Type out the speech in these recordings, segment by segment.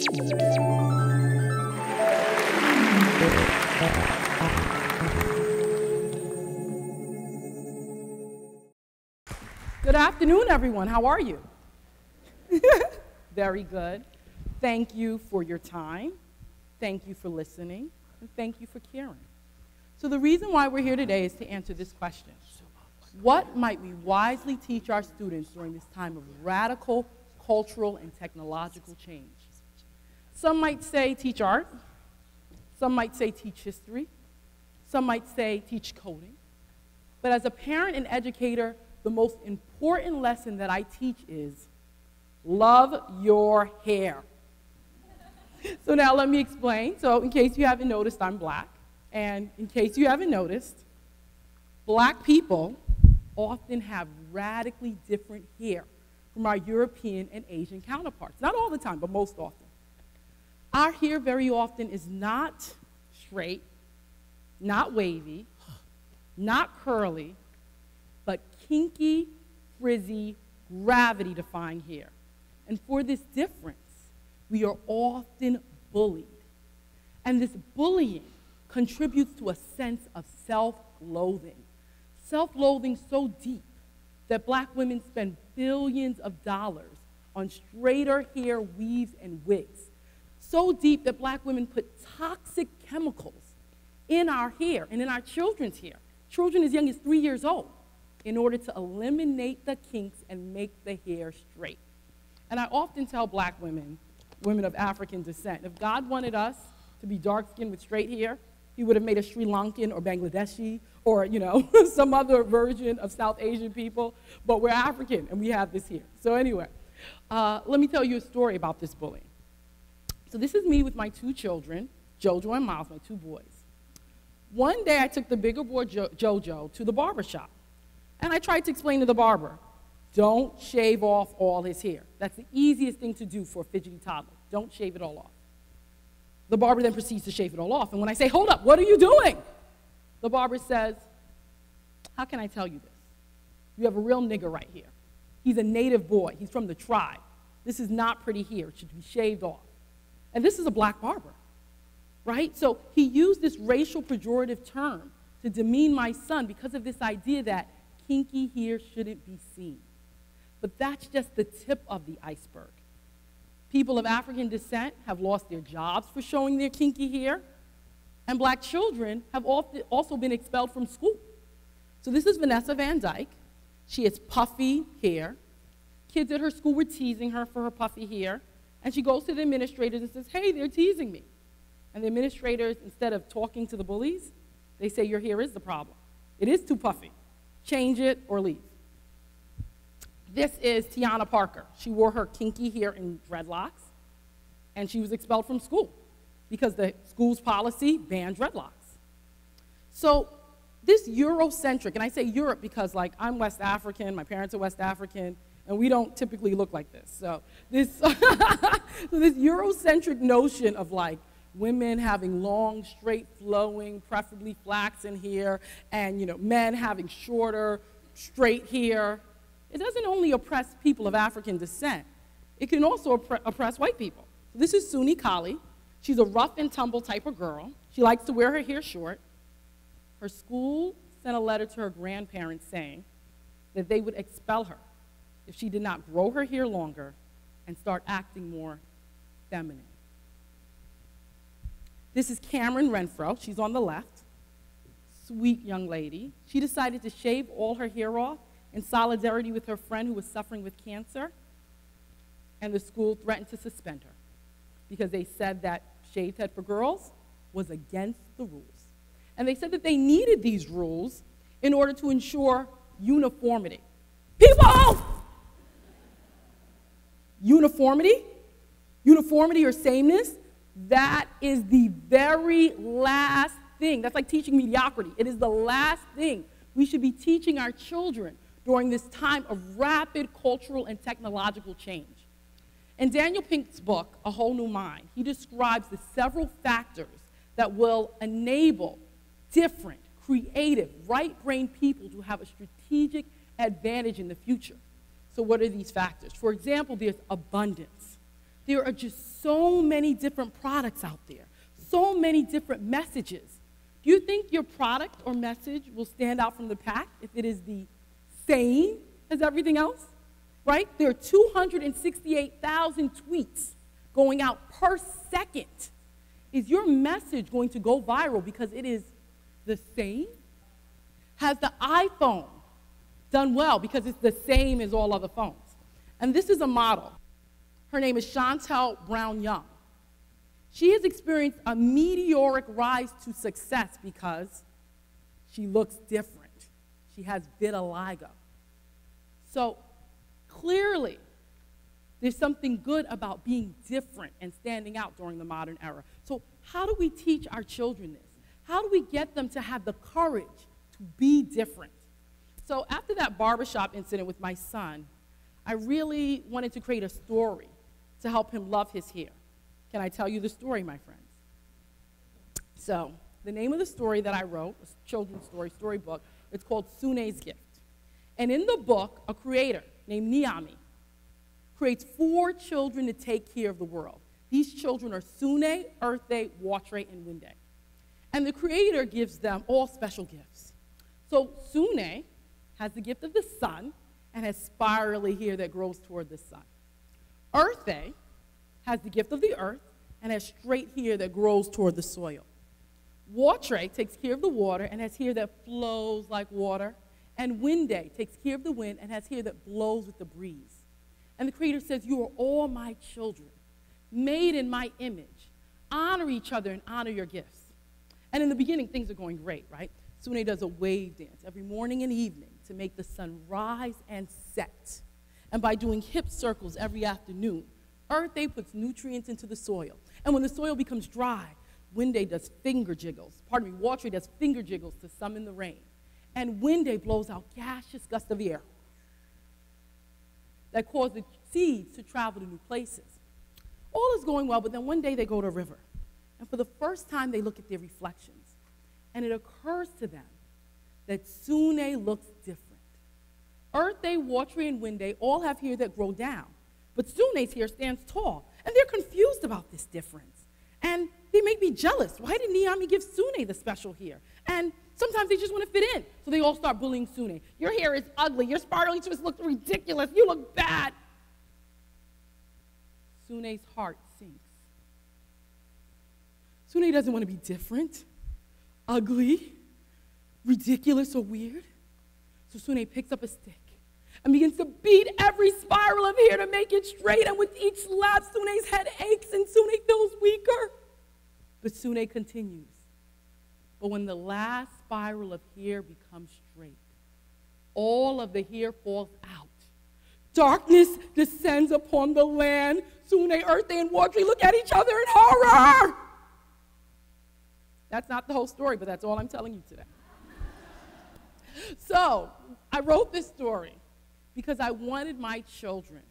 Good afternoon, everyone. How are you? Very good. Thank you for your time. Thank you for listening. And thank you for caring. So the reason why we're here today is to answer this question. What might we wisely teach our students during this time of radical cultural and technological change? Some might say teach art. Some might say teach history. Some might say teach coding. But as a parent and educator, the most important lesson that I teach is love your hair. So now let me explain. So in case you haven't noticed, I'm black. And in case you haven't noticed, black people often have radically different hair from our European and Asian counterparts. Not all the time, but most often. Our hair very often is not straight, not wavy, not curly, but kinky, frizzy, gravity-defying hair. And for this difference, we are often bullied. And this bullying contributes to a sense of self-loathing. Self-loathing so deep that black women spend billions of dollars on straighter hair weaves and wigs. So deep that black women put toxic chemicals in our hair and in our children's hair, children as young as 3 years old, in order to eliminate the kinks and make the hair straight. And I often tell black women, women of African descent, if God wanted us to be dark-skinned with straight hair, he would have made us Sri Lankan or Bangladeshi or, some other version of South Asian people, but we're African and we have this here. So anyway, let me tell you a story about this bullying. So this is me with my 2 children, Jojo and Miles, my 2 boys. One day I took the bigger boy, Jojo, to the barber shop. And I tried to explain to the barber, don't shave off all his hair. That's the easiest thing to do for a fidgety toddler. Don't shave it all off. The barber then proceeds to shave it all off. And when I say, hold up, what are you doing? The barber says, how can I tell you this? You have a real nigger right here. He's a native boy. He's from the tribe. This is not pretty hair. It should be shaved off. And this is a black barber, right? So he used this racial pejorative term to demean my son because of this idea that kinky hair shouldn't be seen. But that's just the tip of the iceberg. People of African descent have lost their jobs for showing their kinky hair, and black children have also been expelled from school. So this is Vanessa Van Dyke. She has puffy hair. Kids at her school were teasing her for her puffy hair, and she goes to the administrators and says, hey, they're teasing me. And the administrators, instead of talking to the bullies, they say, your hair is the problem. It is too puffy. Change it or leave. This is Tiana Parker. She wore her kinky hair in dreadlocks, and she was expelled from school because the school's policy banned dreadlocks. So this Eurocentric, and I say Europe because I'm West African, my parents are West African, and we don't typically look like this. So this, so this Eurocentric notion of women having long, straight, flowing, preferably flaxen hair, and men having shorter, straight hair. It doesn't only oppress people of African descent, it can also oppress white people. So this is Sunne Kali. She's a rough and tumble type of girl. She likes to wear her hair short. Her school sent a letter to her grandparents saying that they would expel her if she did not grow her hair longer and start acting more feminine. This is Cameron Renfro. She's on the left. Sweet young lady. She decided to shave all her hair off in solidarity with her friend who was suffering with cancer, and the school threatened to suspend her because they said that shaved head for girls was against the rules. And they said that they needed these rules in order to ensure uniformity. People! Uniformity? Uniformity or sameness? That is the very last thing. That's like teaching mediocrity. It is the last thing we should be teaching our children during this time of rapid cultural and technological change. In Daniel Pink's book, A Whole New Mind, he describes the several factors that will enable different, creative, right-brained people to have a strategic advantage in the future. So what are these factors? For example, there's abundance. There are just so many different products out there, so many different messages. Do you think your product or message will stand out from the pack if it is the same as everything else? Right? There are 268,000 tweets going out per second. Is your message going to go viral because it is the same? Has the iPhone done well because it's the same as all other phones? And this is a model. Her name is Chantel Brown Young. She has experienced a meteoric rise to success because she looks different. She has vitiligo. So clearly, there's something good about being different and standing out during the modern era. So how do we teach our children this? How do we get them to have the courage to be different? So after that barbershop incident with my son, I really wanted to create a story to help him love his hair. Can I tell you the story, my friends? So the name of the story that I wrote, a children's storybook, it's called Sunne's Gift. And in the book, a creator named Niami creates 4 children to take care of the world. These children are Sunne, Earthe, Watre, and Winde. And the creator gives them all special gifts. So Sunne has the gift of the sun and has spirally hair that grows toward the sun. Earthe has the gift of the earth and has straight hair that grows toward the soil. Watre takes care of the water and has hair that flows like water. And Winde takes care of the wind and has hair that blows with the breeze. And the creator says, you are all my children, made in my image. Honor each other and honor your gifts. And in the beginning, things are going great, right? Sunne does a wave dance every morning and evening to make the sun rise and set. And by doing hip circles every afternoon, Earthe puts nutrients into the soil. And when the soil becomes dry, Winde does finger jiggles. Watre does finger jiggles to summon the rain. And Winde blows out gaseous gusts of air that cause the seeds to travel to new places. All is going well, but then one day they go to a river. And for the first time, they look at their reflections. And it occurs to them that Sunne looks different. Earthe, Watre, and Winde all have hair that grow down. But Sunne's hair stands tall. And they're confused about this difference. And they make me jealous. Why did Niami give Sunne the special hair? And sometimes they just want to fit in. So they all start bullying Sunne. Your hair is ugly. Your spirally twists look ridiculous. You look bad. Sunne's heart sinks. Sunne doesn't want to be different, ugly, ridiculous, or weird. So Sunne picks up a stick and begins to beat every spiral of hair to make it straight. And with each slap, Sunne's head aches and Sunne feels weaker. But Sunne continues. But when the last spiral of hair becomes straight, all of the hair falls out. Darkness descends upon the land. Sunne, Earthe, and Watre look at each other in horror. That's not the whole story, but that's all I'm telling you today. So I wrote this story because I wanted my children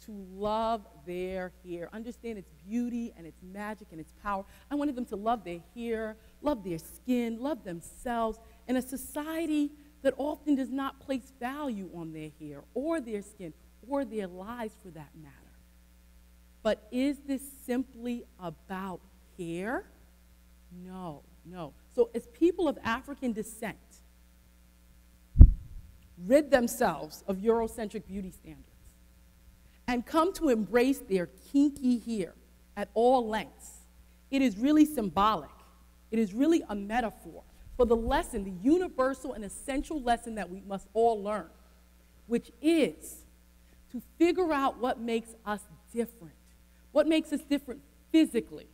to love their hair, understand its beauty and its magic and its power. I wanted them to love their hair, love their skin, love themselves in a society that often does not place value on their hair or their skin or their lives for that matter. But is this simply about hair? No, no. So as people of African descent rid themselves of Eurocentric beauty standards and come to embrace their kinky hair at all lengths, it is really symbolic. It is really a metaphor for the lesson, the universal and essential lesson that we must all learn, which is to figure out what makes us different, what makes us different physically,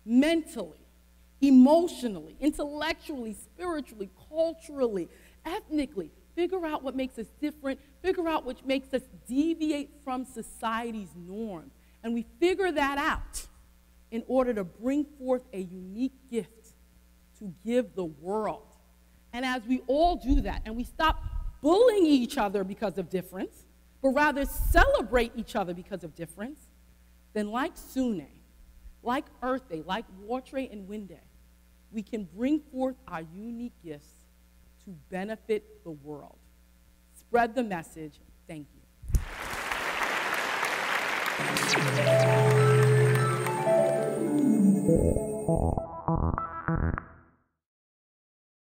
mentally, emotionally, intellectually, spiritually, culturally, ethnically. Figure out what makes us different. Figure out what makes us deviate from society's norms. And we figure that out in order to bring forth a unique gift to give the world. And as we all do that, and we stop bullying each other because of difference, but rather celebrate each other because of difference, then like Sunne, like Earthe, like Watre and Winde, we can bring forth our unique gifts to benefit the world. Spread the message. Thank you. you.